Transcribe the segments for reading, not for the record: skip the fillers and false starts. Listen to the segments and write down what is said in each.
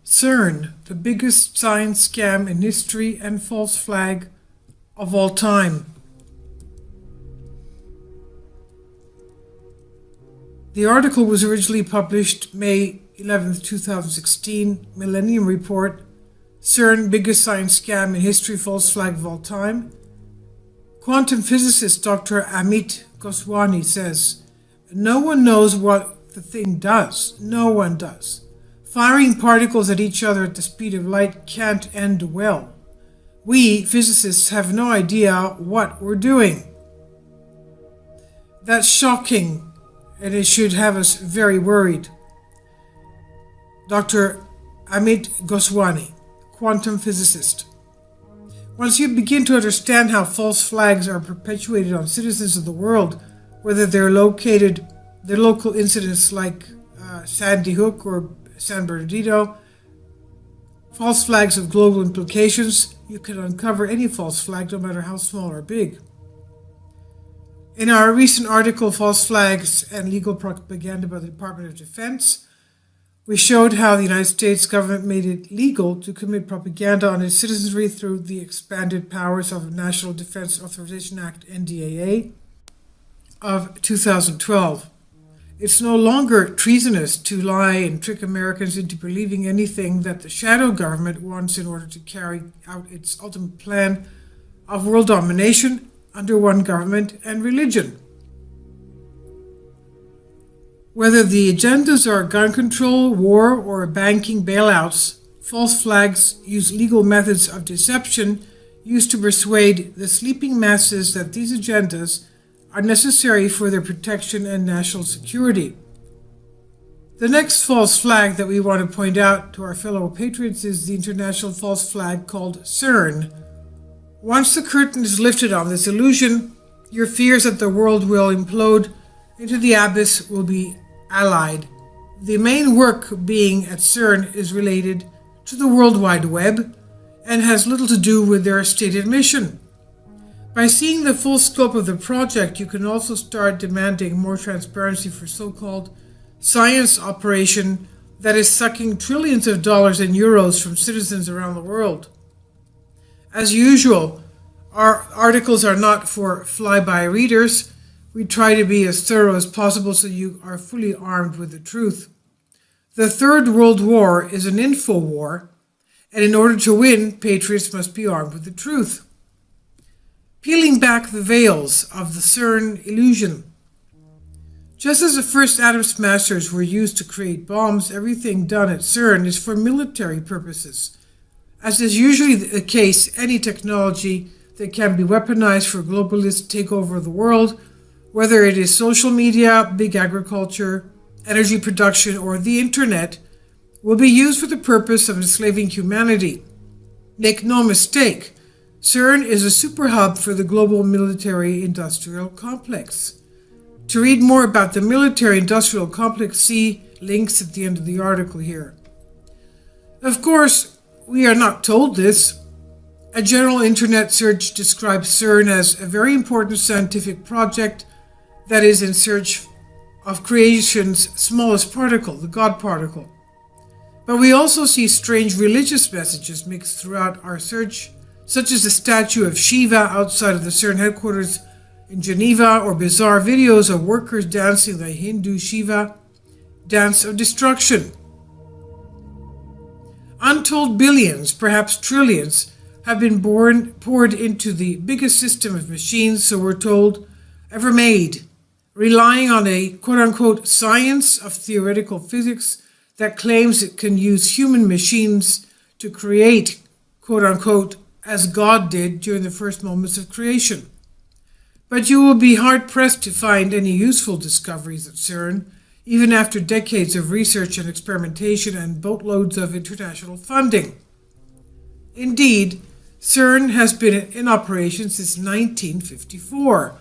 CERN, the biggest science scam in history and false flag of all time. The article was originally published May 11, 2016, Millennium Report, CERN, biggest science scam in history, false flag of all time. Quantum physicist Dr. Amit Goswami says, "No one knows what the thing does. No one does. Firing particles at each other at the speed of light can't end well. We, physicists, have no idea what we're doing." That's shocking, and it should have us very worried. Dr. Amit Goswami, quantum physicist. Once you begin to understand how false flags are perpetuated on citizens of the world, whether they're local incidents like Sandy Hook or San Bernardino, false flags of global implications, you can uncover any false flag, no matter how small or big. In our recent article, False Flags and Legal Propaganda by the Department of Defense, we showed how the United States government made it legal to commit propaganda on its citizenry through the expanded powers of the National Defense Authorization Act, NDAA, of 2012. It's no longer treasonous to lie and trick Americans into believing anything that the shadow government wants in order to carry out its ultimate plan of world domination under one government and religion. Whether the agendas are gun control, war, or banking bailouts, false flags use legal methods of deception used to persuade the sleeping masses that these agendas are necessary for their protection and national security. The next false flag that we want to point out to our fellow patriots is the international false flag called CERN. Once the curtain is lifted on this illusion, your fears that the world will implode into the abyss will be allied. The main work being at CERN is related to the World Wide Web and has little to do with their stated mission. By seeing the full scope of the project, you can also start demanding more transparency for so-called science operation that is sucking trillions of dollars and euros from citizens around the world. As usual, our articles are not for fly-by readers. We try to be as thorough as possible so you are fully armed with the truth. The Third World War is an info war, and in order to win, patriots must be armed with the truth. Peeling back the veils of the CERN illusion. Just as the first atom smashers were used to create bombs, everything done at CERN is for military purposes. As is usually the case, any technology that can be weaponized for globalist takeover of the world, whether it is social media, big agriculture, energy production, or the internet, will be used for the purpose of enslaving humanity. Make no mistake, CERN is a super hub for the global military-industrial complex. To read more about the military-industrial complex, see links at the end of the article here. Of course, we are not told this. A general internet search describes CERN as a very important scientific project that is in search of creation's smallest particle, the God particle. But we also see strange religious messages mixed throughout our search, such as the statue of Shiva outside of the CERN headquarters in Geneva, or bizarre videos of workers dancing the Hindu Shiva dance of destruction. Untold billions, perhaps trillions, have been poured into the biggest system of machines, so we're told, ever made, relying on a quote-unquote science of theoretical physics that claims it can use human machines to create, quote-unquote, as God did during the first moments of creation. But you will be hard-pressed to find any useful discoveries at CERN, even after decades of research and experimentation and boatloads of international funding. Indeed, CERN has been in operation since 1954.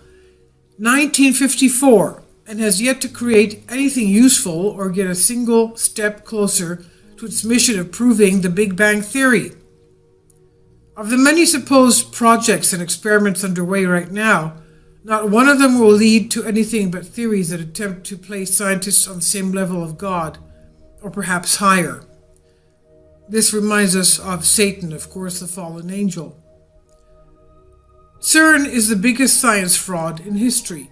1954, and has yet to create anything useful or get a single step closer to its mission of proving the Big Bang Theory. Of the many supposed projects and experiments underway right now, not one of them will lead to anything but theories that attempt to place scientists on the same level of God. or perhaps higher. This reminds us of Satan, of course, the fallen angel. CERN is the biggest science fraud in history.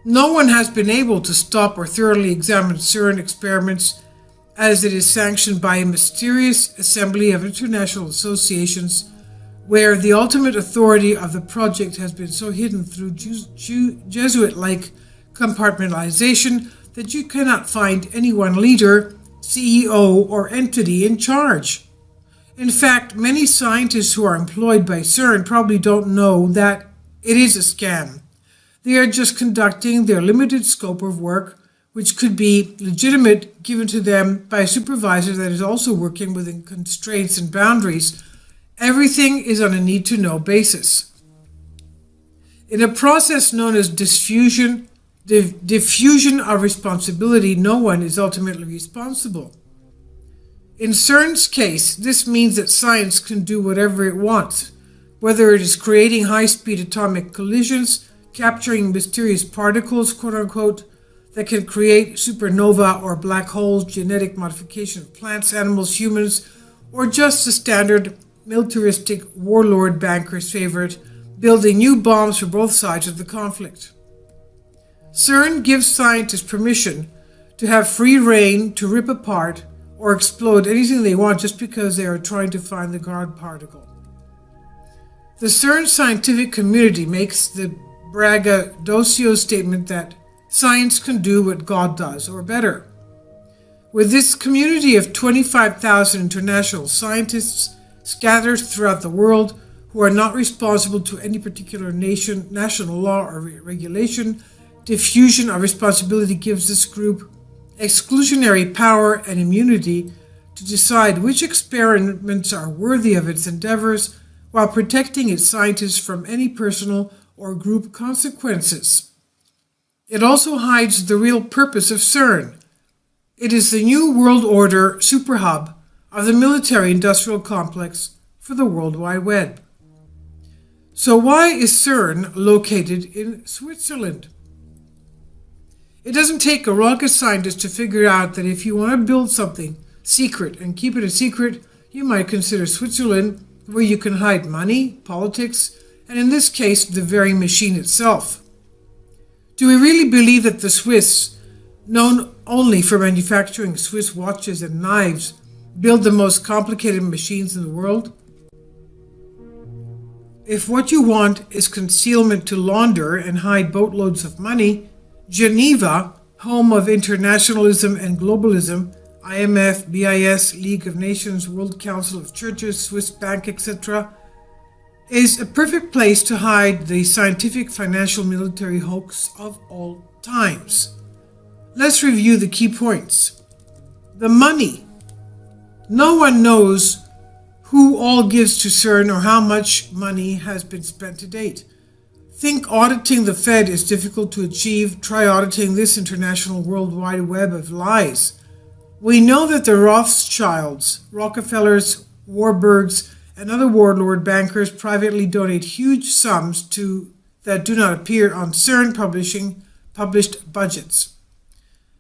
No one has been able to stop or thoroughly examine CERN experiments, as it is sanctioned by a mysterious assembly of international associations where the ultimate authority of the project has been so hidden through Jesuit-like compartmentalization that you cannot find any one leader, CEO, or entity in charge. In fact, many scientists who are employed by CERN probably don't know that it is a scam. They are just conducting their limited scope of work, which could be legitimate given to them by a supervisor that is also working within constraints and boundaries. Everything is on a need-to-know basis. In a process known as diffusion of responsibility, no one is ultimately responsible. In CERN's case, this means that science can do whatever it wants, whether it is creating high-speed atomic collisions, capturing mysterious particles, quote-unquote, that can create supernova or black holes, genetic modification of plants, animals, humans, or just the standard militaristic warlord banker's favorite, building new bombs for both sides of the conflict. CERN gives scientists permission to have free rein to rip apart or explode anything they want just because they are trying to find the God particle. The CERN scientific community makes the braggadocio statement that science can do what God does, or better. With this community of 25,000 international scientists scattered throughout the world who are not responsible to any particular nation, national law, or regulation, diffusion of responsibility gives this group exclusionary power and immunity to decide which experiments are worthy of its endeavors while protecting its scientists from any personal or group consequences. It also hides the real purpose of CERN. It is the new world order superhub of the military-industrial complex for the World Wide Web. So why is CERN located in Switzerland? It doesn't take a rocket scientist to figure out that if you want to build something secret and keep it a secret, you might consider Switzerland, where you can hide money, politics, and in this case, the very machine itself. Do we really believe that the Swiss, known only for manufacturing Swiss watches and knives, build the most complicated machines in the world? If what you want is concealment to launder and hide boatloads of money, Geneva, home of internationalism and globalism, IMF, BIS, League of Nations, World Council of Churches, Swiss Bank, etc., is a perfect place to hide the scientific, financial, military hoax of all times. Let's review the key points. The money. No one knows who all gives to CERN or how much money has been spent to date. Think auditing the Fed is difficult to achieve. Try auditing this international worldwide web of lies. We know that the Rothschilds, Rockefellers, Warburgs, and other warlord bankers privately donate huge sums that do not appear on CERN published budgets.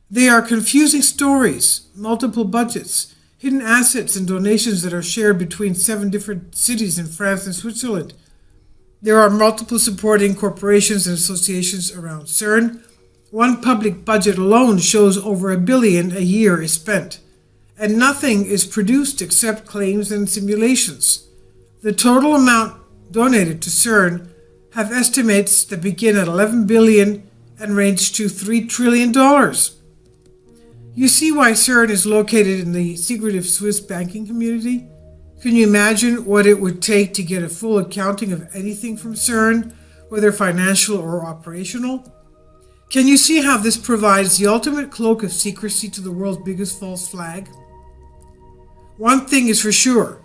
They are confusing stories, multiple budgets, hidden assets, and donations that are shared between 7 different cities in France and Switzerland. There are multiple supporting corporations and associations around CERN. One public budget alone shows over $1 billion a year is spent, and nothing is produced except claims and simulations. The total amount donated to CERN have estimates that begin at $11 billion and range to $3 trillion. You see why CERN is located in the secretive Swiss banking community? Can you imagine what it would take to get a full accounting of anything from CERN, whether financial or operational? Can you see how this provides the ultimate cloak of secrecy to the world's biggest false flag? One thing is for sure.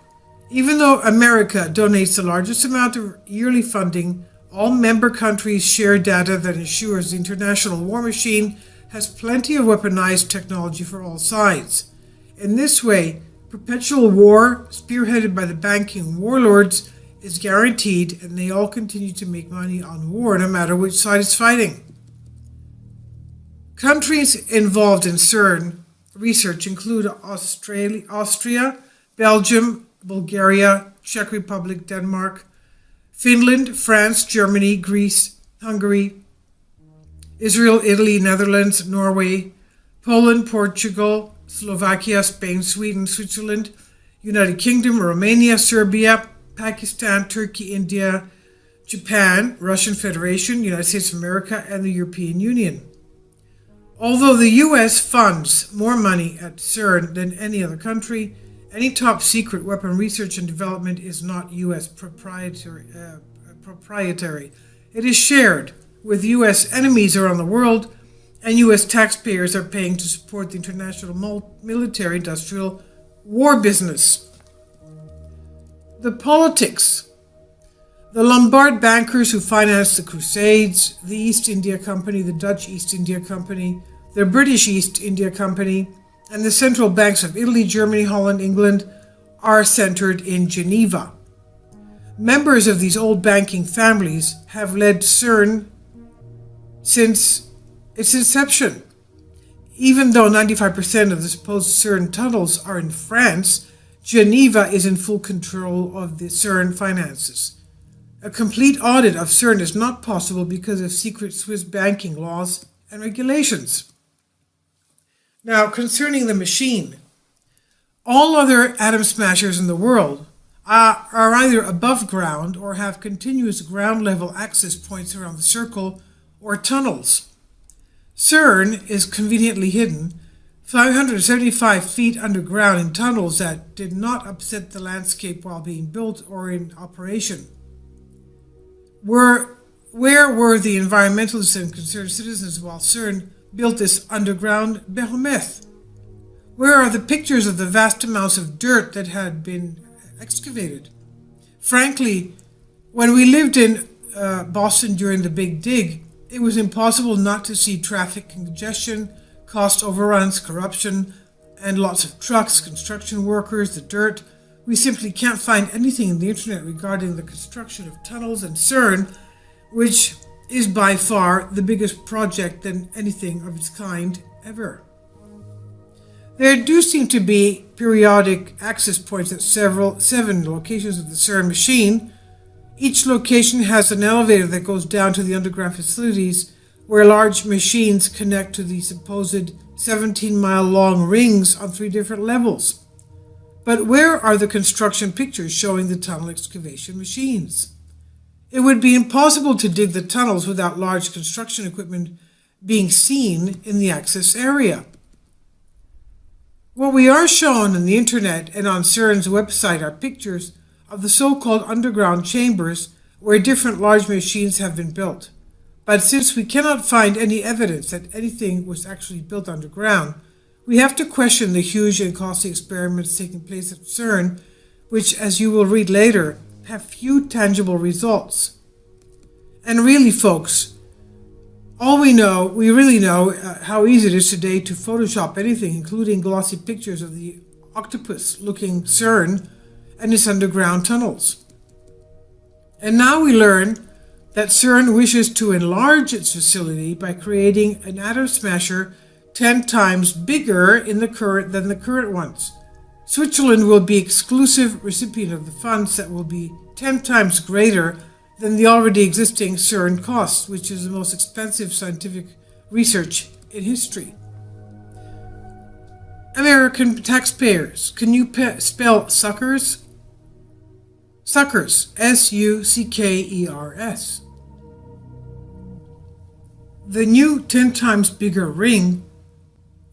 Even though America donates the largest amount of yearly funding, all member countries share data that ensures the international war machine has plenty of weaponized technology for all sides. In this way, perpetual war, spearheaded by the banking warlords, is guaranteed, and they all continue to make money on war no matter which side is fighting. Countries involved in CERN research include Austria, Belgium, Bulgaria, Czech Republic, Denmark, Finland, France, Germany, Greece, Hungary, Israel, Italy, Netherlands, Norway, Poland, Portugal, Slovakia, Spain, Sweden, Switzerland, United Kingdom, Romania, Serbia, Pakistan, Turkey, India, Japan, Russian Federation, United States of America, and the European Union. Although the US funds more money at CERN than any other country, any top secret weapon research and development is not US proprietary. It is shared with US enemies around the world, and US taxpayers are paying to support the international military-industrial war business. The politics. The Lombard bankers who financed the Crusades, the East India Company, the Dutch East India Company, the British East India Company, and the central banks of Italy, Germany, Holland, England are centered in Geneva. Members of these old banking families have led CERN since its inception. Even though 95% of the supposed CERN tunnels are in France, Geneva is in full control of the CERN finances. A complete audit of CERN is not possible because of secret Swiss banking laws and regulations. Now, concerning the machine, all other atom smashers in the world are either above ground or have continuous ground level access points around the circle or tunnels. CERN is conveniently hidden 575 feet underground in tunnels that did not upset the landscape while being built or in operation. Where were the environmentalists and concerned citizens while CERN built this underground behemoth? Where are the pictures of the vast amounts of dirt that had been excavated? Frankly, when we lived in Boston during the Big Dig, it was impossible not to see traffic congestion, cost overruns, corruption, and lots of trucks, construction workers, the dirt. We simply can't find anything in the internet regarding the construction of tunnels and CERN, which is by far the biggest project than anything of its kind ever. There do seem to be periodic access points at seven locations of the CERN machine. Each location has an elevator that goes down to the underground facilities where large machines connect to the supposed 17-mile-long rings on 3 different levels. But where are the construction pictures showing the tunnel excavation machines? It would be impossible to dig the tunnels without large construction equipment being seen in the access area. What we are shown on the internet and on CERN's website are pictures of the so-called underground chambers where different large machines have been built. But since we cannot find any evidence that anything was actually built underground, we have to question the huge and costly experiments taking place at CERN, which, as you will read later, have few tangible results. And really, folks, we really know how easy it is today to Photoshop anything, including glossy pictures of the octopus-looking CERN and its underground tunnels. And now we learn that CERN wishes to enlarge its facility by creating an atom smasher 10 times bigger than the current ones. Switzerland will be exclusive recipient of the funds that will be 10 times greater than the already existing CERN costs, which is the most expensive scientific research in history. American taxpayers, can you spell suckers? Suckers, S-U-C-K-E-R-S. The new 10 times bigger ring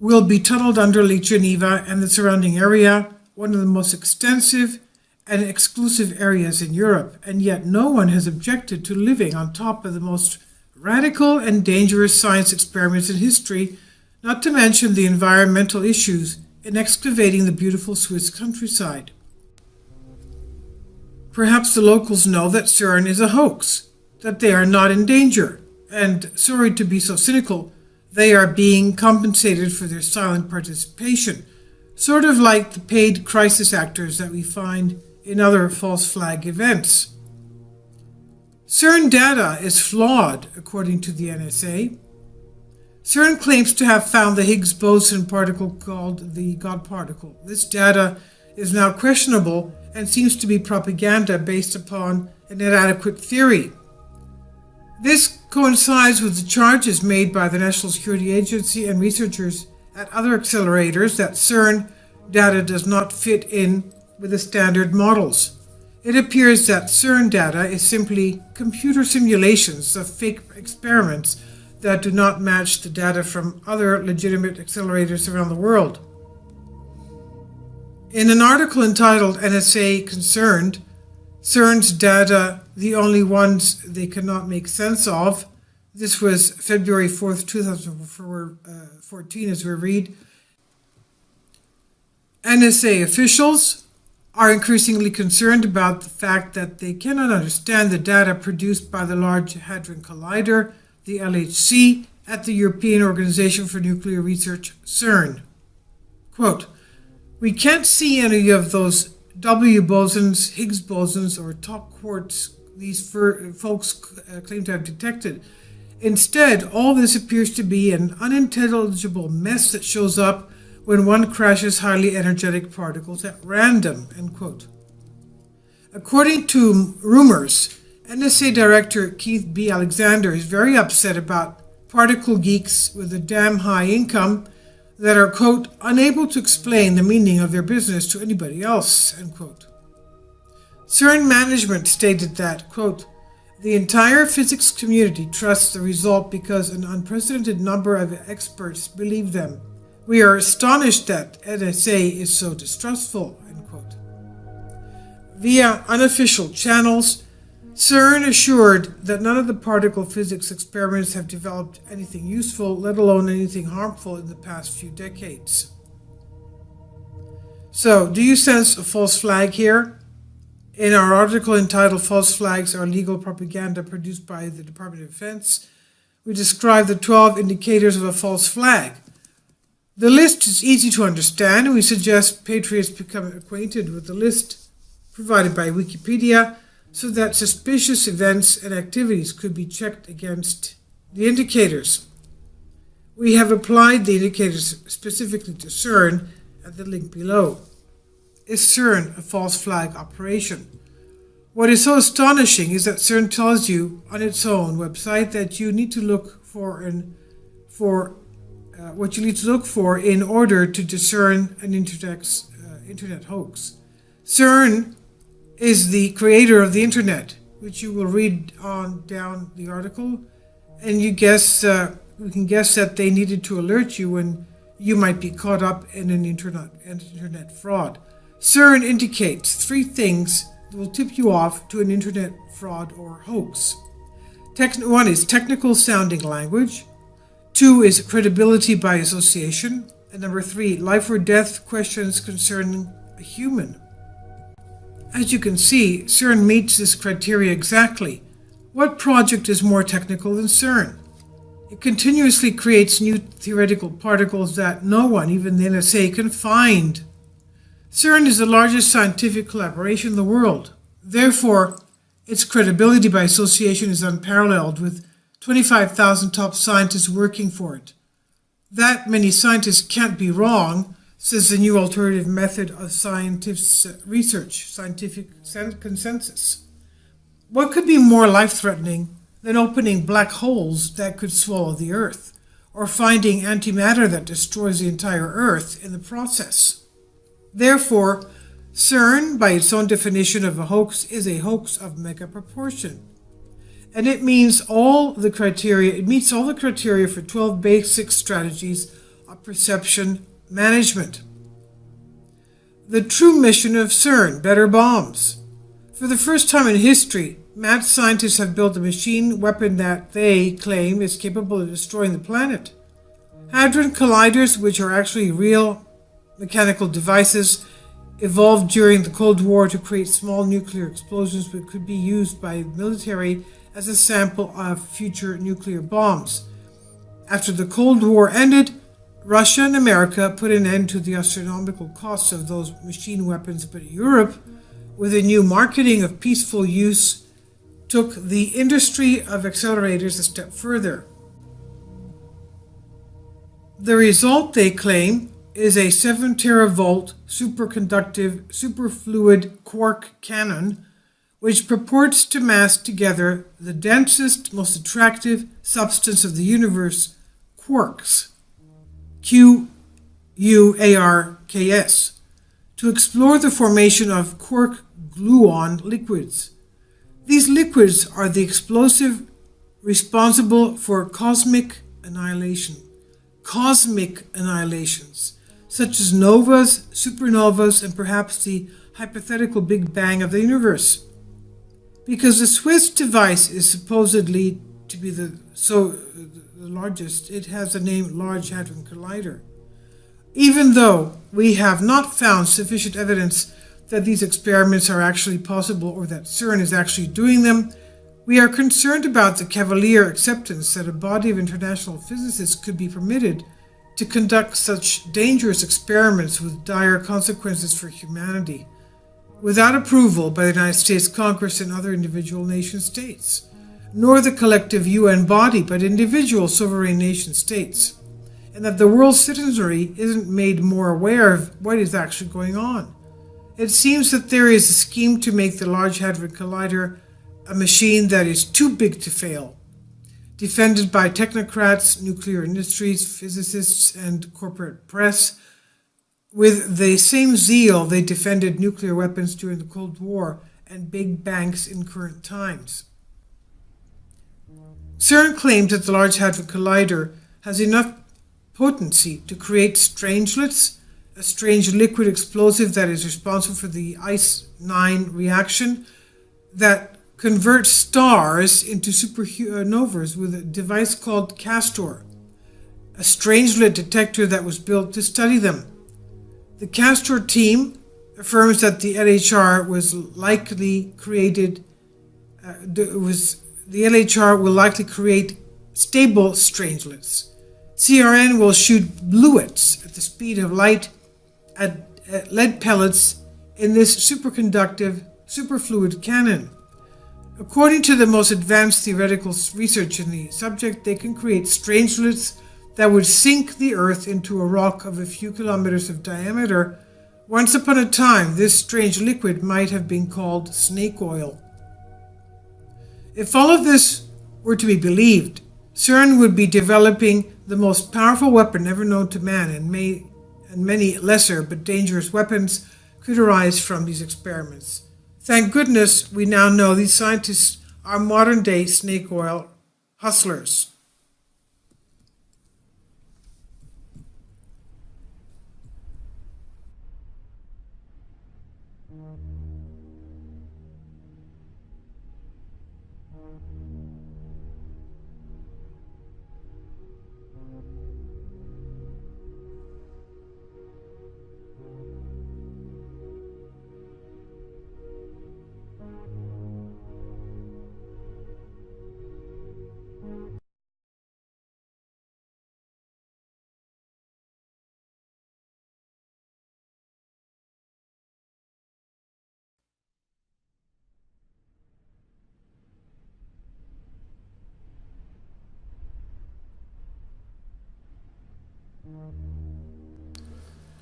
will be tunneled under Lake Geneva and the surrounding area, one of the most extensive and exclusive areas in Europe, and yet no one has objected to living on top of the most radical and dangerous science experiments in history, not to mention the environmental issues in excavating the beautiful Swiss countryside. Perhaps the locals know that CERN is a hoax, that they are not in danger, and, sorry to be so cynical, they are being compensated for their silent participation, sort of like the paid crisis actors that we find in other false flag events. CERN data is flawed, according to the NSA. CERN claims to have found the Higgs boson particle called the God particle. This data is now questionable and seems to be propaganda based upon an inadequate theory. This coincides with the charges made by the National Security Agency and researchers at other accelerators that CERN data does not fit in with the standard models. It appears that CERN data is simply computer simulations of fake experiments that do not match the data from other legitimate accelerators around the world. In an article entitled NSA Concerned, CERN's data, the only ones they cannot make sense of, this was February 4th, 2014 as we read, NSA officials are increasingly concerned about the fact that they cannot understand the data produced by the Large Hadron Collider, the LHC, at the European Organization for Nuclear Research, CERN. Quote, "We can't see any of those W bosons, Higgs bosons, or top quarks these folks claim to have detected. Instead, all this appears to be an unintelligible mess that shows up when one crashes highly energetic particles at random," end quote. According to rumors, NSA Director Keith B. Alexander is very upset about particle geeks with a damn high income that are, quote, "unable to explain the meaning of their business to anybody else," end quote. CERN management stated that, quote, "The entire physics community trusts the result because an unprecedented number of experts believe them. We are astonished that NSA is so distrustful," end quote. Via unofficial channels, CERN assured that none of the particle physics experiments have developed anything useful, let alone anything harmful in the past few decades. So, do you sense a false flag here? In our article entitled "False Flags Are Legal Propaganda Produced by the Department of Defense," we describe the 12 indicators of a false flag. The list is easy to understand, and we suggest patriots become acquainted with the list provided by Wikipedia so that suspicious events and activities could be checked against the indicators. We have applied the indicators specifically to CERN at the link below. Is CERN a false flag operation? What is so astonishing is that CERN tells you on its own website that you need to look for what you need to look for in order to discern an internet hoax. CERN is the creator of the internet, which you will read on down the article, and we can guess that they needed to alert you when you might be caught up in an internet fraud. CERN indicates 3 things that will tip you off to an internet fraud or hoax. 1 is technical sounding language. 2 is credibility by association. And number 3, life or death questions concerning a human. As you can see, CERN meets this criteria exactly. What project is more technical than CERN? It continuously creates new theoretical particles that no one, even the NSA, can find. CERN is the largest scientific collaboration in the world. Therefore, its credibility by association is unparalleled, with 25,000 top scientists working for it. That many scientists can't be wrong, says the new alternative method of scientific research, scientific consensus. What could be more life-threatening than opening black holes that could swallow the Earth, or finding antimatter that destroys the entire Earth in the process? Therefore, CERN, by its own definition of a hoax, is a hoax of mega proportion. And it meets all the criteria for 12 basic strategies of perception management. The true mission of CERN, better bombs. For the first time in history, mad scientists have built a machine weapon that they claim is capable of destroying the planet. Hadron colliders, which are actually real mechanical devices, evolved during the Cold War to create small nuclear explosions which could be used by the military as a sample of future nuclear bombs. After the Cold War ended, Russia and America put an end to the astronomical costs of those machine weapons, but Europe, with a new marketing of peaceful use, took the industry of accelerators a step further. The result, they claim, is a 7 teravolt superconductive superfluid quark cannon, which purports to mass together the densest, most attractive substance of the universe, quarks, QUARKS, to explore the formation of quark gluon liquids. These liquids are the explosive responsible for cosmic annihilation. Cosmic annihilations, such as novas, supernovas, and perhaps the hypothetical Big Bang of the universe. Because the Swiss device is supposedly to be the largest, it has the name Large Hadron Collider. Even though we have not found sufficient evidence that these experiments are actually possible or that CERN is actually doing them, we are concerned about the cavalier acceptance that a body of international physicists could be permitted to conduct such dangerous experiments with dire consequences for humanity, without approval by the United States Congress and other individual nation states, nor the collective UN body, but individual sovereign nation states, and that the world's citizenry isn't made more aware of what is actually going on. It seems that there is a scheme to make the Large Hadron Collider a machine that is too big to fail, defended by technocrats, nuclear industries, physicists, and corporate press, with the same zeal they defended nuclear weapons during the Cold War and big banks in current times. CERN claims that the Large Hadron Collider has enough potency to create strangelets, a strange liquid explosive that is responsible for the ICE-9 reaction that converts stars into supernovas with a device called Castor, a strangelet detector that was built to study them. The Castor team affirms that the LHR was likely created. The LHR will likely create stable strangelets. CERN will shoot bluets at the speed of light at lead pellets in this superconductive superfluid cannon. According to the most advanced theoretical research in the subject, they can create strangelets that would sink the Earth into a rock of a few kilometers of diameter. Once upon a time, this strange liquid might have been called snake oil. If all of this were to be believed, CERN would be developing the most powerful weapon ever known to man, and many lesser but dangerous weapons could arise from these experiments. Thank goodness we now know these scientists are modern-day snake oil hustlers.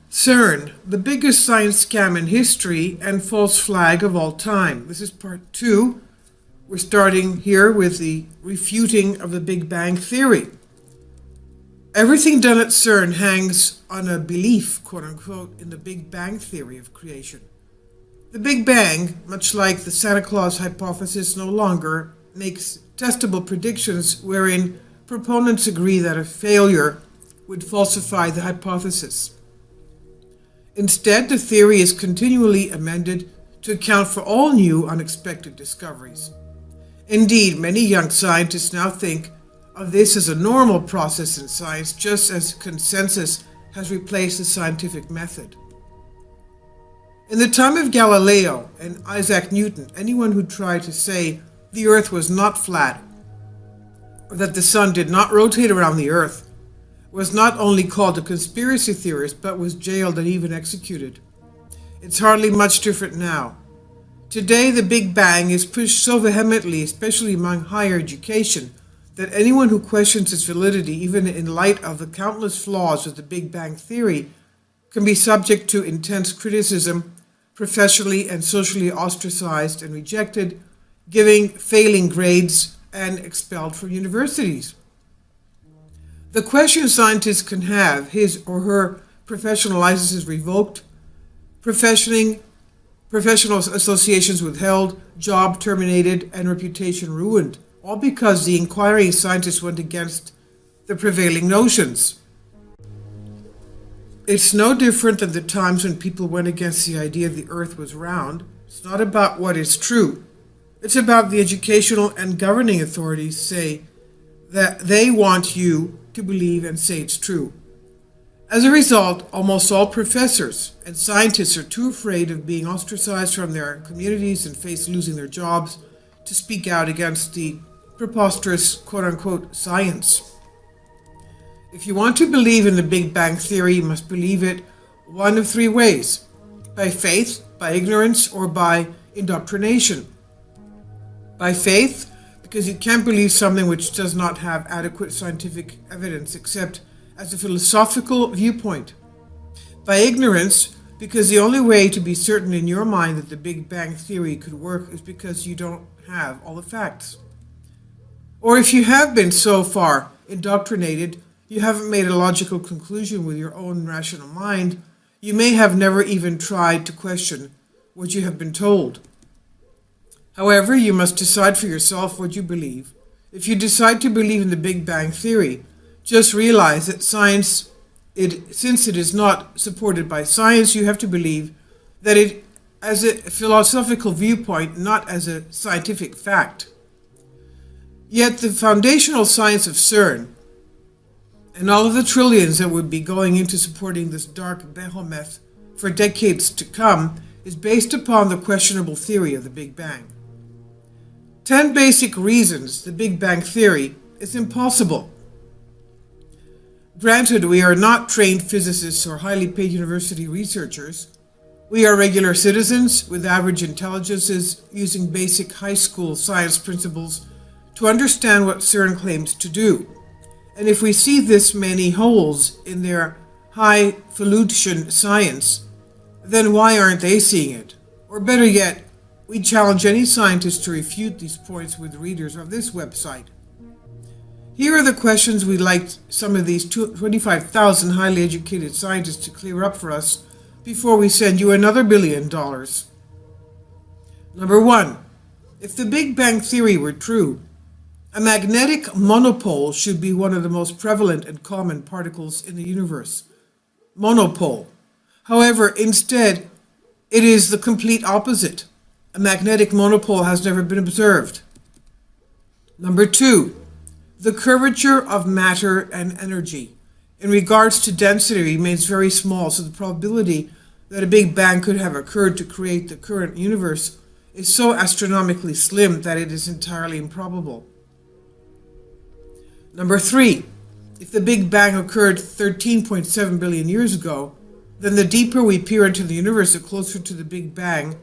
CERN, the biggest science scam in history and false flag of all time. This is part 2. We're starting here with the refuting of the Big Bang Theory. Everything done at CERN hangs on a belief, quote unquote, in the Big Bang Theory of creation. The Big Bang, much like the Santa Claus hypothesis, no longer makes testable predictions wherein proponents agree that a failure would falsify the hypothesis. Instead, the theory is continually amended to account for all new unexpected discoveries. Indeed, many young scientists now think of this as a normal process in science, just as consensus has replaced the scientific method. In the time of Galileo and Isaac Newton, anyone who tried to say the Earth was not flat, or that the sun did not rotate around the Earth, was not only called a conspiracy theorist, but was jailed and even executed. It's hardly much different now. Today, the Big Bang is pushed so vehemently, especially among higher education, that anyone who questions its validity, even in light of the countless flaws of the Big Bang Theory, can be subject to intense criticism, professionally and socially ostracized and rejected, failing grades, and expelled from universities. The question scientists can have his or her professional licenses revoked, professional associations withheld, job terminated, and reputation ruined, all because the inquiring scientists went against the prevailing notions. It's no different than the times when people went against the idea the earth was round. It's not about what is true. It's about the educational and governing authorities say that they want you to believe and say it's true. As a result, almost all professors and scientists are too afraid of being ostracized from their communities and face losing their jobs to speak out against the preposterous quote-unquote science. If you want to believe in the Big Bang Theory, you must believe it one of three ways: by faith, by ignorance, or by indoctrination. By faith, because you can't believe something which does not have adequate scientific evidence except as a philosophical viewpoint. By ignorance, because the only way to be certain in your mind that the Big Bang Theory could work is because you don't have all the facts. Or if you have been so far indoctrinated, you haven't made a logical conclusion with your own rational mind, you may have never even tried to question what you have been told. However, you must decide for yourself what you believe. If you decide to believe in the Big Bang Theory, just realize that since it is not supported by science, you have to believe that it as a philosophical viewpoint, not as a scientific fact. Yet the foundational science of CERN and all of the trillions that would be going into supporting this dark behemoth for decades to come is based upon the questionable theory of the Big Bang. 10 basic reasons the Big Bang Theory is impossible. Granted, we are not trained physicists or highly paid university researchers. We are regular citizens with average intelligences using basic high school science principles to understand what CERN claims to do. And if we see this many holes in their highfalutin science, then why aren't they seeing it? Or better yet, we challenge any scientist to refute these points with readers of this website. Here are the questions we'd like some of these 25,000 highly educated scientists to clear up for us before we send you another $1 billion. Number 1. If the Big Bang Theory were true, a magnetic monopole should be one of the most prevalent and common particles in the universe. Monopole. However, instead, it is the complete opposite. A magnetic monopole has never been observed. Number 2. The curvature of matter and energy in regards to density remains very small, so the probability that a Big Bang could have occurred to create the current universe is so astronomically slim that it is entirely improbable. Number 3. If the Big Bang occurred 13.7 billion years ago, then the deeper we peer into the universe, the closer to the Big Bang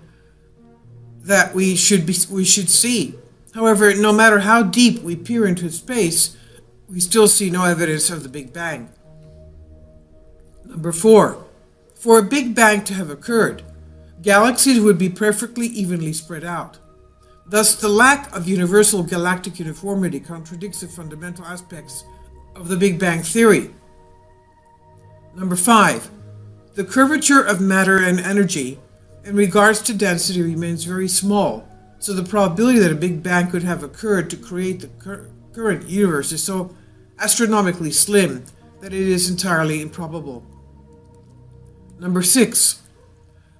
that we should see. However, no matter how deep we peer into space, we still see no evidence of the Big Bang. Number 4. For a Big Bang to have occurred, galaxies would be perfectly evenly spread out. Thus, the lack of universal galactic uniformity contradicts the fundamental aspects of the Big Bang Theory. Number 5. The curvature of matter and energy in regards to density remains very small, so the probability that a Big Bang could have occurred to create the current universe is so astronomically slim that it is entirely improbable. Number 6.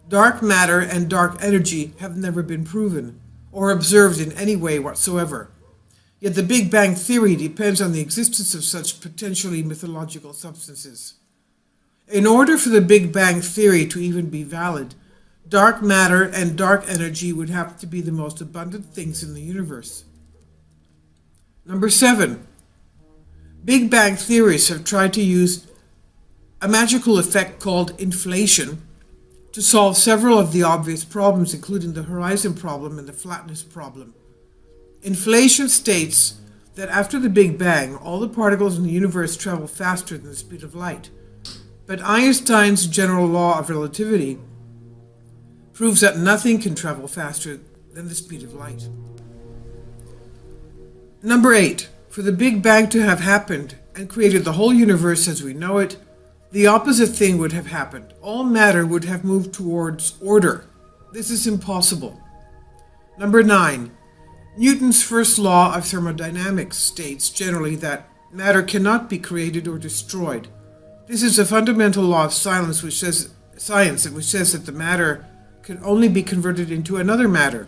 Dark matter and dark energy have never been proven or observed in any way whatsoever. Yet the Big Bang Theory depends on the existence of such potentially mythological substances. In order for the Big Bang Theory to even be valid, dark matter and dark energy would have to be the most abundant things in the universe. Number 7. Big Bang theorists have tried to use a magical effect called inflation to solve several of the obvious problems, including the horizon problem and the flatness problem. Inflation states that after the Big Bang, all the particles in the universe travel faster than the speed of light. But Einstein's general law of relativity proves that nothing can travel faster than the speed of light. Number 8. For the Big Bang to have happened and created the whole universe as we know it, the opposite thing would have happened. All matter would have moved towards order. This is impossible. Number 9. Newton's first law of thermodynamics states generally that matter cannot be created or destroyed. This is a fundamental law of science which says that the matter can only be converted into another matter.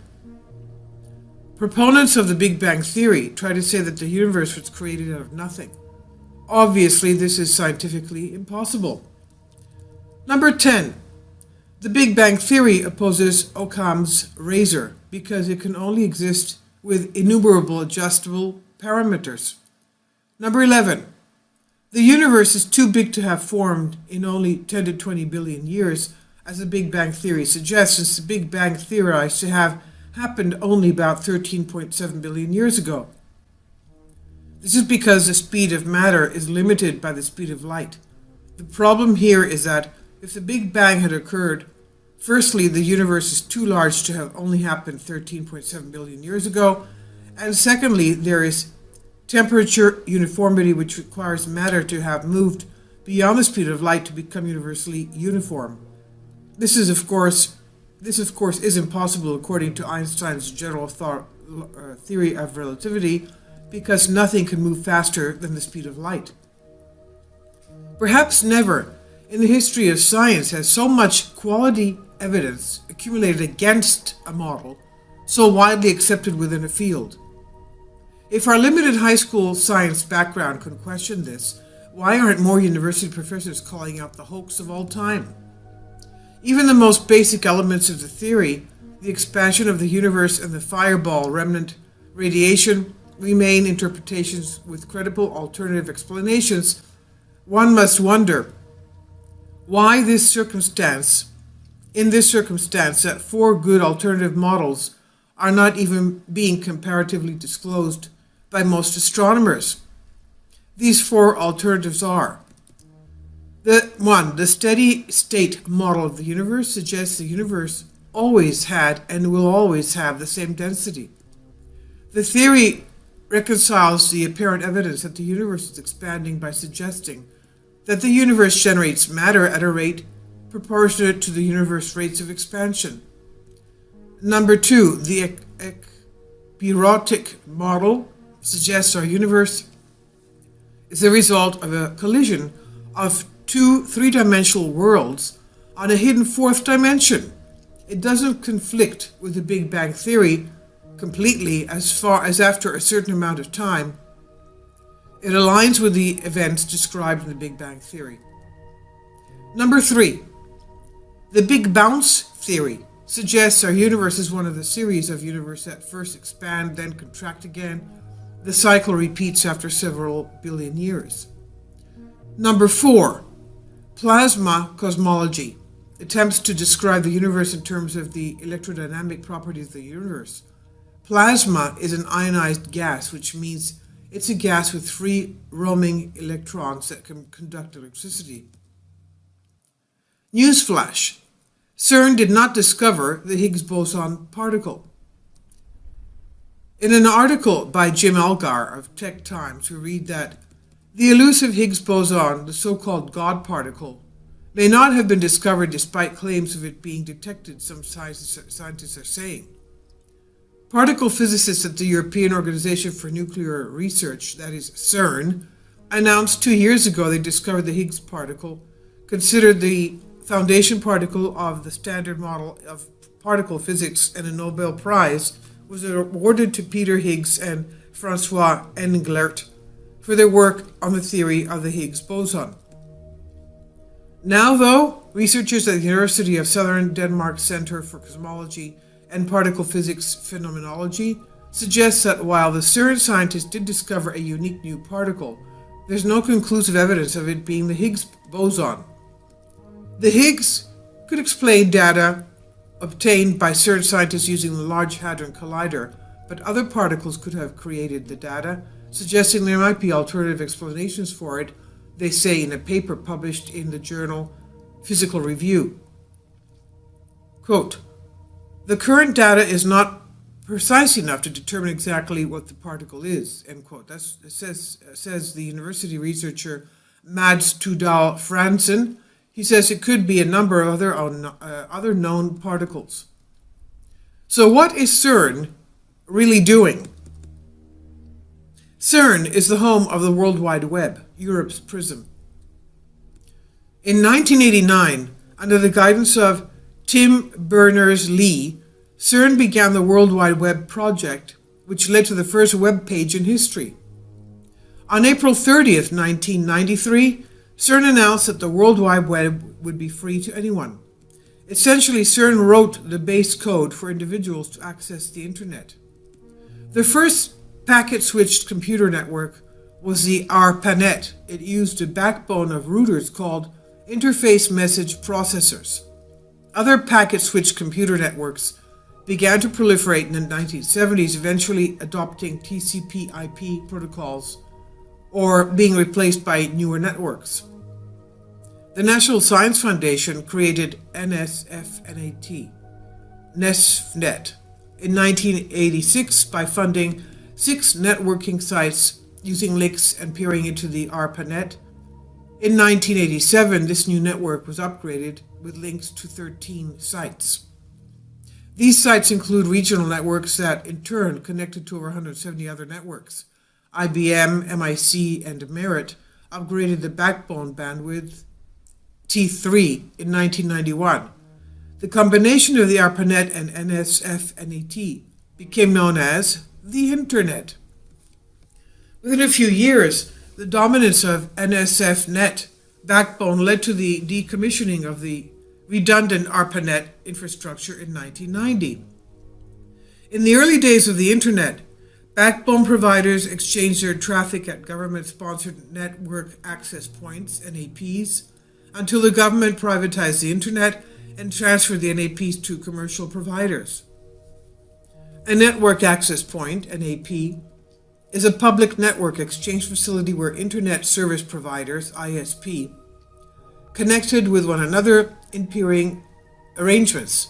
Proponents of the Big Bang theory try to say that the universe was created out of nothing. Obviously, this is scientifically impossible. Number 10. The Big Bang theory opposes Occam's razor because it can only exist with innumerable adjustable parameters. Number 11. The universe is too big to have formed in only 10 to 20 billion years, as the Big Bang theory suggests, since the Big Bang theorized to have happened only about 13.7 billion years ago. This is because the speed of matter is limited by the speed of light. The problem here is that if the Big Bang had occurred, firstly, the universe is too large to have only happened 13.7 billion years ago, and secondly, there is temperature uniformity, which requires matter to have moved beyond the speed of light to become universally uniform. This, of course, is impossible according to Einstein's general theory of relativity, because nothing can move faster than the speed of light. Perhaps never in the history of science has so much quality evidence accumulated against a model so widely accepted within a field. If our limited high school science background can question this, why aren't more university professors calling out the hoax of all time? Even the most basic elements of the theory, the expansion of the universe and the fireball remnant radiation, remain interpretations with credible alternative explanations. One must wonder why in this circumstance that 4 good alternative models are not even being comparatively disclosed by most astronomers. These 4 alternatives are: the steady state model of the universe suggests the universe always had and will always have the same density. The theory reconciles the apparent evidence that the universe is expanding by suggesting that the universe generates matter at a rate proportionate to the universe rates of expansion. Number 2, the epirotic model suggests our universe is the result of a collision of 2 3-dimensional worlds on a hidden 4th dimension. It doesn't conflict with the Big Bang theory completely as far as after a certain amount of time, it aligns with the events described in the Big Bang theory. Number 3, the Big Bounce theory suggests our universe is one of the series of universes that first expand, then contract again. The cycle repeats after several billion years. Number 4, plasma cosmology attempts to describe the universe in terms of the electrodynamic properties of the universe. Plasma is an ionized gas, which means it's a gas with free roaming electrons that can conduct electricity. Newsflash: CERN did not discover the Higgs boson particle. In an article by Jim Algar of Tech Times, we read that the elusive Higgs boson, the so-called God particle, may not have been discovered despite claims of it being detected, some scientists are saying. Particle physicists at the European Organization for Nuclear Research, that is CERN, announced 2 years ago they discovered the Higgs particle, considered the foundation particle of the standard model of particle physics, and a Nobel Prize was awarded to Peter Higgs and Francois Englert for their work on the theory of the Higgs boson. Now, though, researchers at the University of Southern Denmark Center for Cosmology and Particle Physics Phenomenology suggests that while the CERN scientists did discover a unique new particle, there's no conclusive evidence of it being the Higgs boson. The Higgs could explain data obtained by CERN scientists using the Large Hadron Collider, but other particles could have created the data, suggesting there might be alternative explanations for it, they say in a paper published in the journal Physical Review. Quote, "The current data is not precise enough to determine exactly what the particle is," end quote. Says the university researcher Mads Tudal Fransen. He says it could be a number of other known particles. So what is CERN really doing? CERN is the home of the World Wide Web, Europe's prism. In 1989, under the guidance of Tim Berners-Lee, CERN began the World Wide Web project, which led to the first web page in history. On April 30th, 1993, CERN announced that the World Wide Web would be free to anyone. Essentially, CERN wrote the base code for individuals to access the internet. The first packet-switched computer network was the ARPANET. It used a backbone of routers called interface message processors. Other packet-switched computer networks began to proliferate in the 1970s, eventually adopting TCP/IP protocols or being replaced by newer networks. The National Science Foundation created NSFNet in 1986 by funding 6 networking sites using links and peering into the ARPANET. In 1987, this new network was upgraded with links to 13 sites. These sites include regional networks that, in turn, connected to over 170 other networks. IBM, MIC, and Merit upgraded the backbone bandwidth T3 in 1991. The combination of the ARPANET and NSFNet became known as the Internet. Within a few years, the dominance of NSFNet backbone led to the decommissioning of the redundant ARPANET infrastructure in 1990. In the early days of the Internet, backbone providers exchanged their traffic at government-sponsored network access points, NAPs, until the government privatized the Internet and transferred the NAPs to commercial providers. A network access point, NAP, is a public network exchange facility where Internet service providers, ISP, connected with one another in peering arrangements.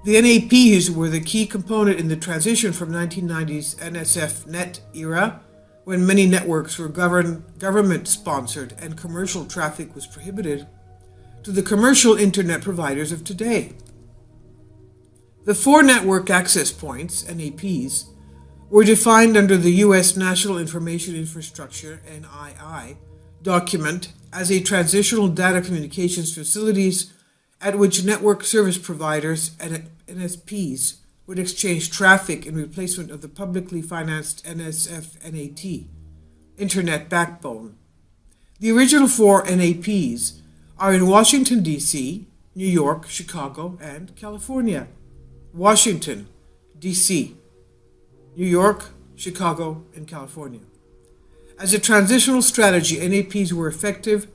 The NAPs were the key component in the transition from 1990s NSFNet era, when many networks were government-sponsored and commercial traffic was prohibited, to the commercial Internet providers of today. The 4 network access points, NAPs, were defined under the U.S. National Information Infrastructure, NII, document as a transitional data communications facilities at which network service providers and NSPs would exchange traffic in replacement of the publicly financed NSFNet, Internet Backbone. The original 4 NAPs are in Washington, D.C., New York, Chicago, and California. Washington, D.C., New York, Chicago, and California. As a transitional strategy, NAPs were effective,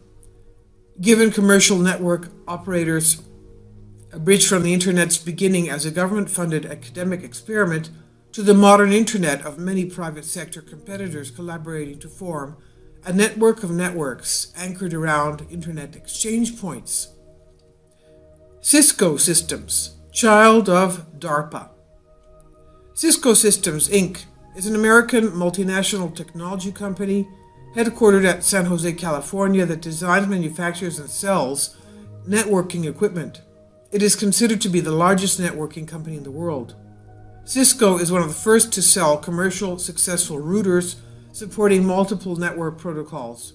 given commercial network operators a bridge from the Internet's beginning as a government-funded academic experiment to the modern Internet of many private sector competitors collaborating to form a network of networks anchored around Internet exchange points. Cisco Systems, child of DARPA. Cisco Systems, Inc. is an American multinational technology company headquartered at San Jose, California, that designs, manufactures, and sells networking equipment. It is considered to be the largest networking company in the world. Cisco is one of the first to sell commercial successful routers supporting multiple network protocols.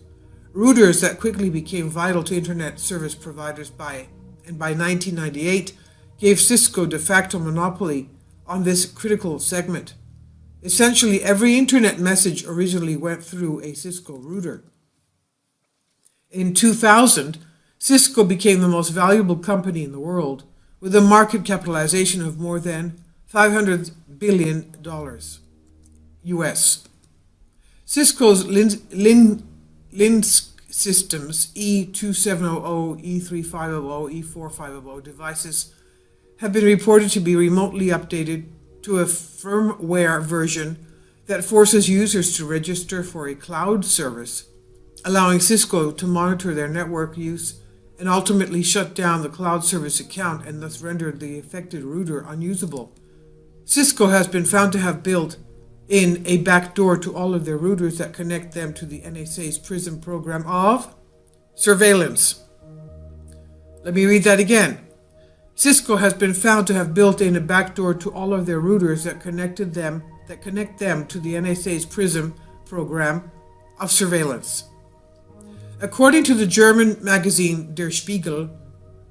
Routers that quickly became vital to Internet service providers by 1998 gave Cisco de facto monopoly on this critical segment. Essentially, every Internet message originally went through a Cisco router. In 2000, Cisco became the most valuable company in the world, with a market capitalization of more than $500 billion US. Cisco's Linux systems, E2700, E3500, E4500 devices have been reported to be remotely updated to a firmware version that forces users to register for a cloud service, allowing Cisco to monitor their network use and ultimately shut down the cloud service account and thus render the affected router unusable. Cisco has been found to have built in a backdoor to all of their routers that connect them to the NSA's PRISM program of surveillance. Let me read that again. Cisco has been found to have built in a backdoor to all of their routers that connect them to the NSA's PRISM program of surveillance. According to the German magazine Der Spiegel,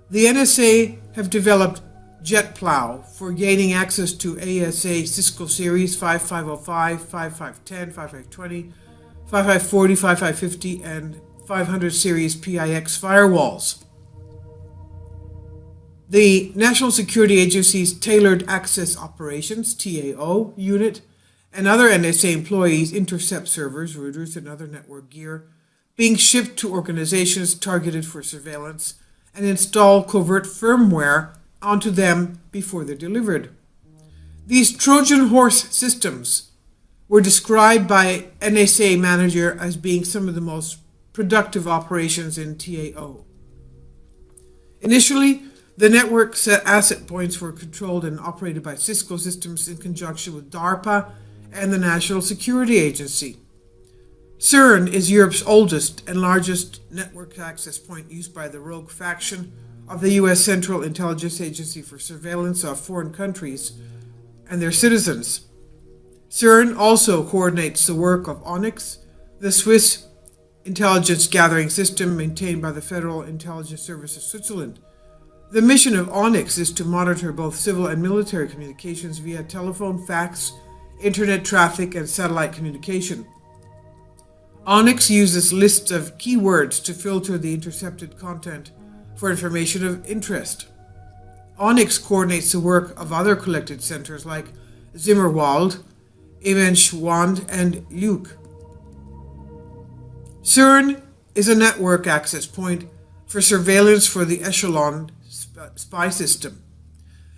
the NSA have developed JetPlow for gaining access to ASA Cisco Series 5505, 5510, 5520, 5540, 5550, and 500 series PIX firewalls. The National Security Agency's Tailored Access Operations, TAO, unit and other NSA employees intercept servers, routers, and other network gear being shipped to organizations targeted for surveillance and install covert firmware onto them before they're delivered. These Trojan horse systems were described by NSA manager as being some of the most productive operations in TAO. Initially, the network asset points were controlled and operated by Cisco Systems in conjunction with DARPA and the National Security Agency. CERN is Europe's oldest and largest network access point used by the rogue faction of the U.S. Central Intelligence Agency for surveillance of foreign countries and their citizens. CERN also coordinates the work of Onyx, the Swiss intelligence gathering system maintained by the Federal Intelligence Service of Switzerland. The mission of Onyx is to monitor both civil and military communications via telephone, fax, internet traffic, and satellite communication. Onyx uses lists of keywords to filter the intercepted content for information of interest. Onyx coordinates the work of other collected centers like Zimmerwald, Emenschwand, and Luke. CERN is a network access point for surveillance for the Echelon spy system.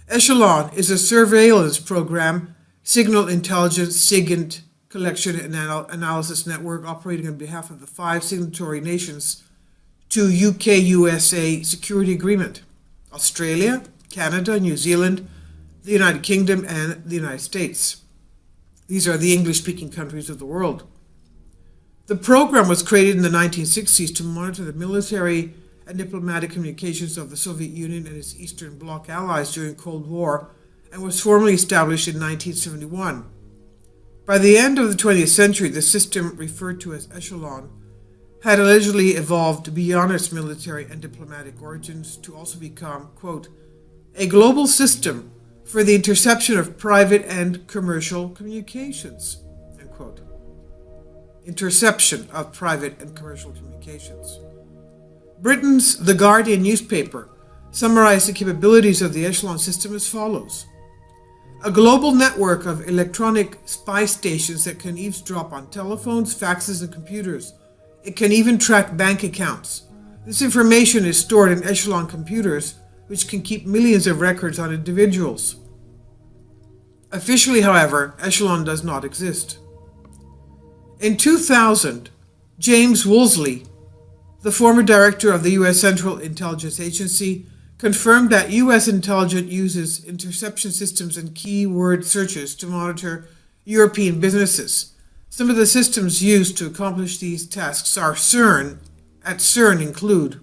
Echelon is a surveillance program, signal intelligence, SIGINT, collection and analysis network operating on behalf of the 5 signatory nations to UK-USA security agreement: Australia, Canada, New Zealand, the United Kingdom, and the United States. These are the English-speaking countries of the world. The program was created in the 1960s to monitor the military and diplomatic communications of the Soviet Union and its Eastern Bloc allies during the Cold War, and was formally established in 1971. By the end of the 20th century, the system, referred to as Echelon, had allegedly evolved beyond its military and diplomatic origins to also become, quote, a global system for the interception of private and commercial communications, end quote. Interception of private and commercial communications. Britain's The Guardian newspaper summarized the capabilities of the Echelon system as follows: a global network of electronic spy stations that can eavesdrop on telephones, faxes, and computers. It can even track bank accounts. This information is stored in Echelon computers, which can keep millions of records on individuals. Officially, however, Echelon does not exist. In 2000, James Woolsey, the former director of the U.S. Central Intelligence Agency, confirmed that U.S. intelligence uses interception systems and keyword searches to monitor European businesses. Some of the systems used to accomplish these tasks at CERN include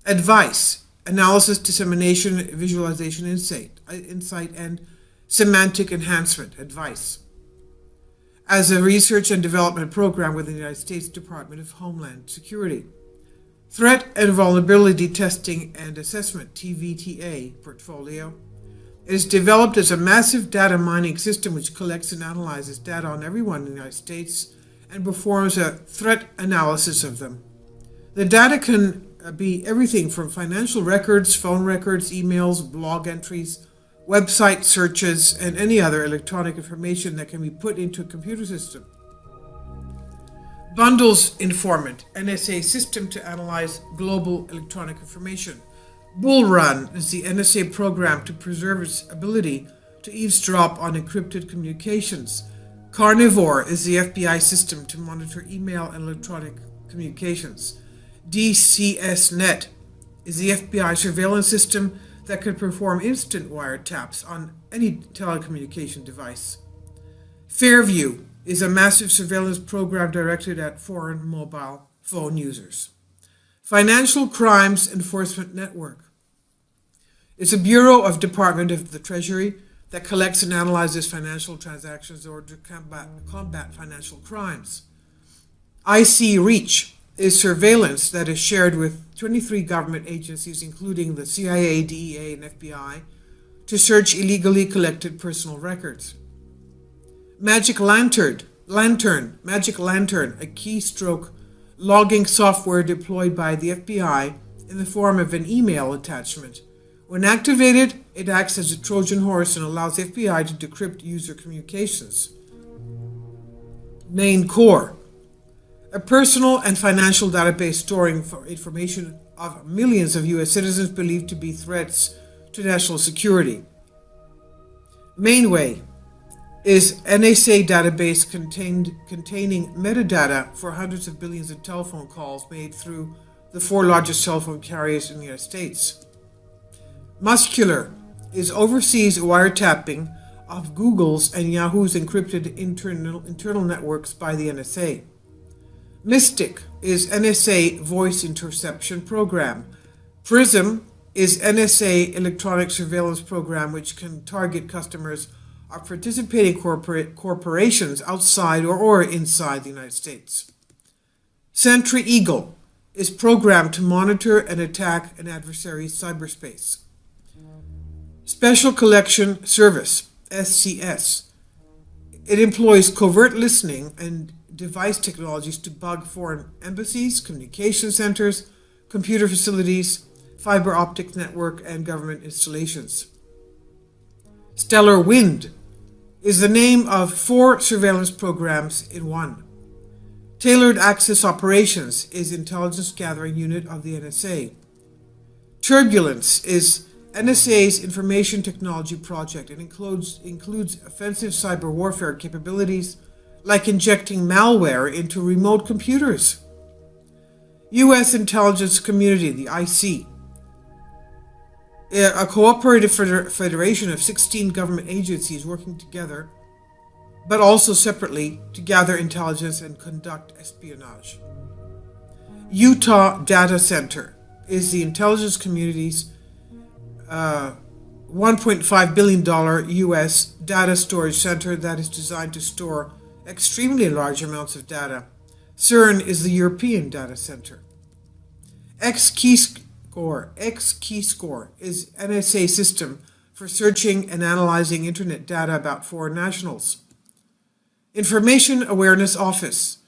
advice, analysis, dissemination, visualization, insight, and semantic enhancement, advice, as a research and development program within the United States Department of Homeland Security. Threat and Vulnerability Testing and Assessment, TVTA, portfolio. It is developed as a massive data mining system which collects and analyzes data on everyone in the United States and performs a threat analysis of them. The data can be everything from financial records, phone records, emails, blog entries, website searches, and any other electronic information that can be put into a computer system. Bundles Informant, NSA system to analyze global electronic information. Bull Run is the NSA program to preserve its ability to eavesdrop on encrypted communications. Carnivore is the FBI system to monitor email and electronic communications. DCSNet is the FBI surveillance system that can perform instant wiretaps on any telecommunication device. Fairview is a massive surveillance program directed at foreign mobile phone users. Financial Crimes Enforcement Network is a bureau of Department of the Treasury that collects and analyzes financial transactions in order to combat financial crimes. IC Reach is surveillance that is shared with 23 government agencies, including the CIA, DEA, and FBI, to search illegally collected personal records. Magic Lantern, a keystroke logging software deployed by the FBI in the form of an email attachment. When activated, it acts as a Trojan horse and allows the FBI to decrypt user communications. Main Core, a personal and financial database storing information of millions of U.S. citizens believed to be threats to national security. Mainway is NSA database containing metadata for hundreds of billions of telephone calls made through the 4 largest cell phone carriers in the United States. Muscular is overseas wiretapping of Google's and Yahoo's encrypted internal networks by the NSA. Mystic is NSA voice interception program. PRISM is NSA electronic surveillance program which can target customers of participating corporations outside or inside the United States. Sentry Eagle is programmed to monitor and attack an adversary's cyberspace. Special Collection Service, SCS. It employs covert listening and device technologies to bug foreign embassies, communication centers, computer facilities, fiber optic network, and government installations. Stellar Wind is the name of 4 surveillance programs in one. Tailored Access Operations is intelligence gathering unit of the NSA. Turbulence is NSA's information technology project. It includes offensive cyber warfare capabilities like injecting malware into remote computers. U.S. Intelligence Community, the IC, a cooperative federation of 16 government agencies working together, but also separately, to gather intelligence and conduct espionage. Utah Data Center is the intelligence community's $1.5 billion U.S. data storage center that is designed to store extremely large amounts of data. CERN is the European data center. X-Keyscore is NSA system for searching and analyzing internet data about foreign nationals. Information Awareness Office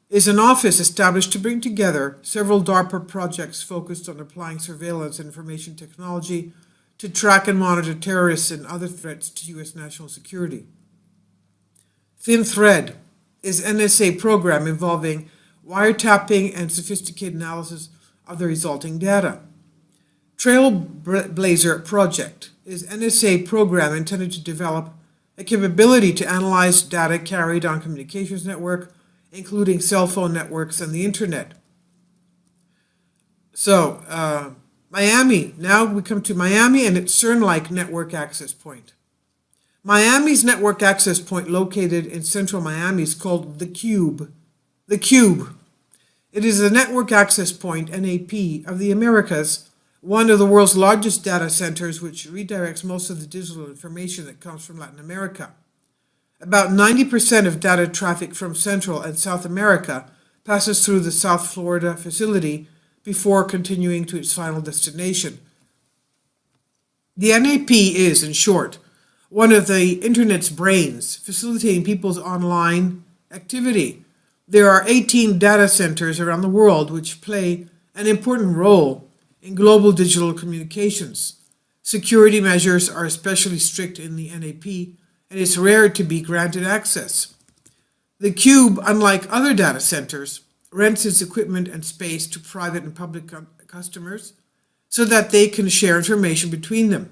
is an office established to bring together several DARPA projects focused on applying surveillance and information technology to track and monitor terrorists and other threats to U.S. national security. Thin Thread is an NSA program involving wiretapping and sophisticated analysis of the resulting data. Trailblazer Project is an NSA program intended to develop a capability to analyze data carried on communications network, including cell phone networks and the internet. So, Miami. Now we come to Miami and its CERN-like network access point. Miami's network access point located in central Miami is called the Cube. The Cube. It is the network access point, NAP, of the Americas, one of the world's largest data centers which redirects most of the digital information that comes from Latin America. About 90% of data traffic from Central and South America passes through the South Florida facility before continuing to its final destination. The NAP is, in short, one of the Internet's brains, facilitating people's online activity. There are 18 data centers around the world which play an important role in global digital communications. Security measures are especially strict in the NAP, and it's rare to be granted access. The Cube, unlike other data centers, rents its equipment and space to private and public customers so that they can share information between them.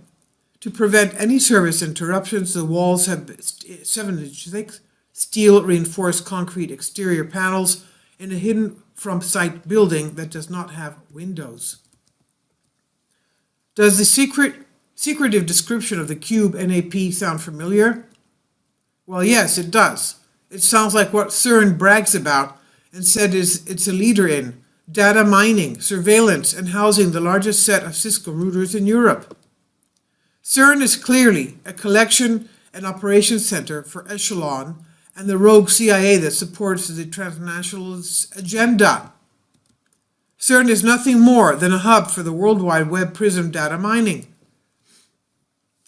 To prevent any service interruptions, the walls have 7-inch thick steel reinforced concrete exterior panels in a hidden from sight building that does not have windows. Does the secretive description of the cube NAP sound familiar? Well, yes, it does. It sounds like what CERN brags about and said it's a leader in: data mining, surveillance, and housing the largest set of Cisco routers in Europe. CERN is clearly a collection and operations center for Echelon and the rogue CIA that supports the transnationalist agenda. CERN is nothing more than a hub for the WorldWide Web Prism data mining.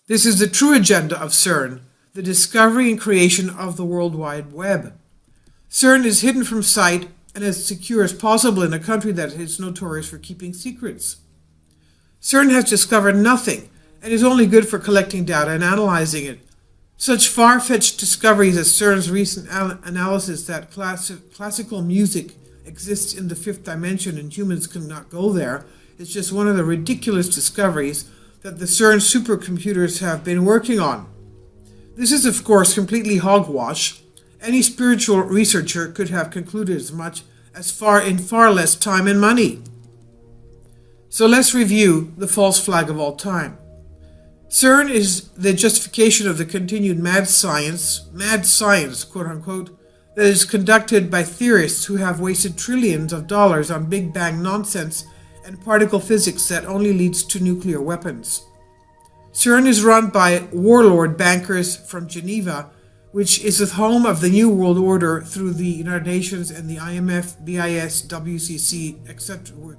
This is the true agenda of CERN, the discovery and creation of the World Wide Web. CERN is hidden from sight and as secure as possible in a country that is notorious for keeping secrets. CERN has discovered nothing and is only good for collecting data and analyzing it. Such far-fetched discoveries as CERN's recent analysis that classical music exists in the fifth dimension and humans cannot go there is just one of the ridiculous discoveries that the CERN supercomputers have been working on. This is, of course, completely hogwash. Any spiritual researcher could have concluded as much in far less time and money. So let's review the false flag of all time. CERN is the justification of the continued mad science, quote unquote, that is conducted by theorists who have wasted trillions of dollars on Big Bang nonsense and particle physics that only leads to nuclear weapons. CERN is run by warlord bankers from Geneva, which is the home of the New World Order through the United Nations and the IMF, BIS, WCC, etc.,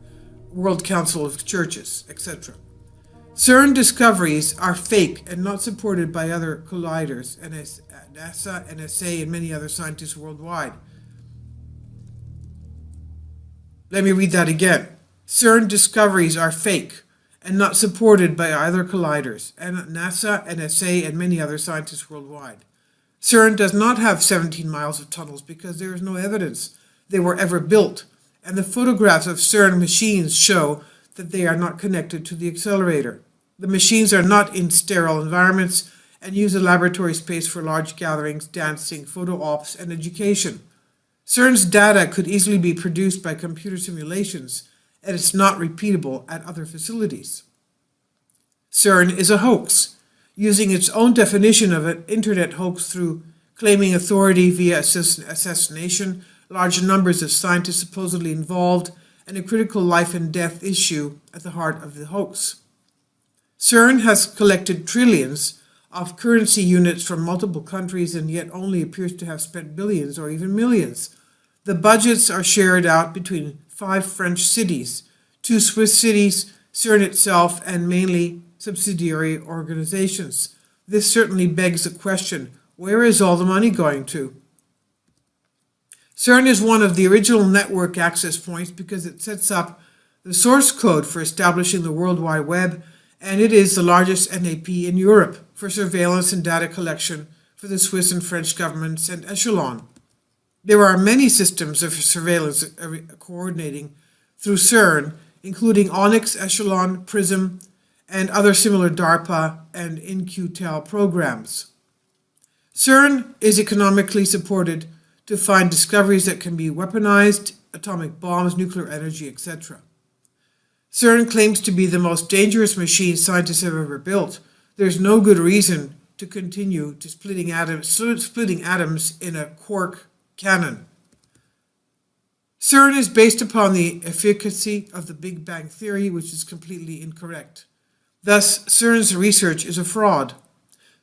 World Council of Churches, etc. CERN discoveries are fake and not supported by other colliders, NASA, NSA, and many other scientists worldwide. Let me read that again. CERN discoveries are fake and not supported by either colliders, and NASA, NSA, and many other scientists worldwide. CERN does not have 17 miles of tunnels because there is no evidence they were ever built, and the photographs of CERN machines show that they are not connected to the accelerator. The machines are not in sterile environments and use a laboratory space for large gatherings, dancing, photo ops, and education. CERN's data could easily be produced by computer simulations, and it's not repeatable at other facilities. CERN is a hoax, using its own definition of an internet hoax through claiming authority via assassination, large numbers of scientists supposedly involved, and a critical life and death issue at the heart of the hoax. CERN has collected trillions of currency units from multiple countries and yet only appears to have spent billions or even millions. The budgets are shared out between 5 French cities, 2 Swiss cities, CERN itself, and mainly subsidiary organizations. This certainly begs the question, where is all the money going to? CERN is one of the original network access points because it sets up the source code for establishing the World Wide Web, and it is the largest NAP in Europe for surveillance and data collection for the Swiss and French governments and Echelon. There are many systems of surveillance coordinating through CERN, including Onyx, Echelon, Prism, and other similar DARPA and In-Q-Tel programs. CERN is economically supported to find discoveries that can be weaponized, atomic bombs, nuclear energy, etc. CERN claims to be the most dangerous machine scientists have ever built. There's no good reason to continue to splitting atoms in a quark cannon. CERN is based upon the efficacy of the Big Bang theory, which is completely incorrect. Thus, CERN's research is a fraud.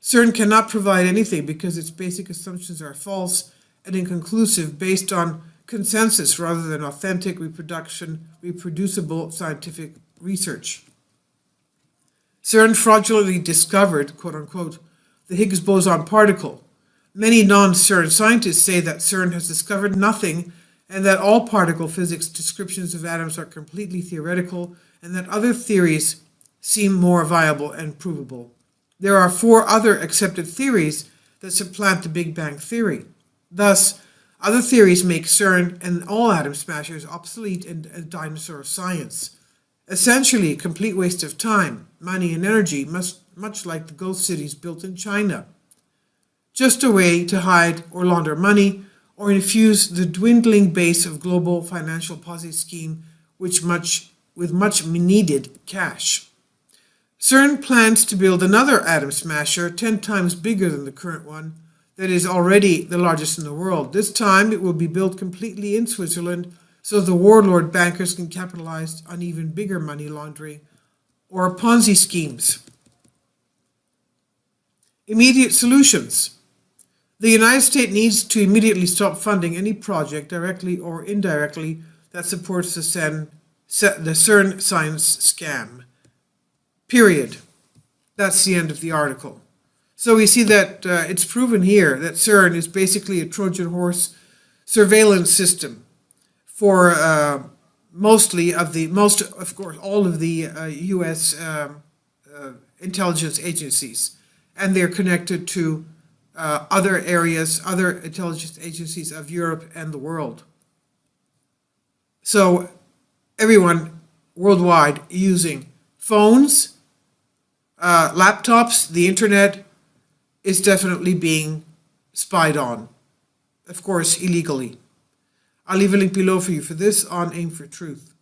CERN cannot provide anything because its basic assumptions are false and inconclusive, based on consensus rather than authentic, reproducible scientific research. CERN fraudulently discovered, quote unquote, the Higgs boson particle. Many non-CERN scientists say that CERN has discovered nothing and that all particle physics descriptions of atoms are completely theoretical and that other theories seem more viable and provable. There are 4 other accepted theories that supplant the Big Bang theory. Thus, other theories make CERN and all atom smashers obsolete and a dinosaur of science. Essentially, a complete waste of time, money, and energy, much like the ghost cities built in China. just a way to hide or launder money or infuse the dwindling base of global financial Ponzi scheme with much needed cash. CERN plans to build another atom smasher 10 times bigger than the current one that is already the largest in the world. This time it will be built completely in Switzerland so the warlord bankers can capitalize on even bigger money laundering or Ponzi schemes. Immediate solutions. The United States needs to immediately stop funding any project, directly or indirectly, that supports the CERN science scam. Period. That's the end of the article. So we see that it's proven here that CERN is basically a Trojan horse surveillance system for all of the U.S. Intelligence agencies, and they're connected to other intelligence agencies of Europe and the world. So everyone worldwide using phones, laptops, the internet is definitely being spied on, of course, illegally. I'll leave a link below for you for this on Aim for Truth.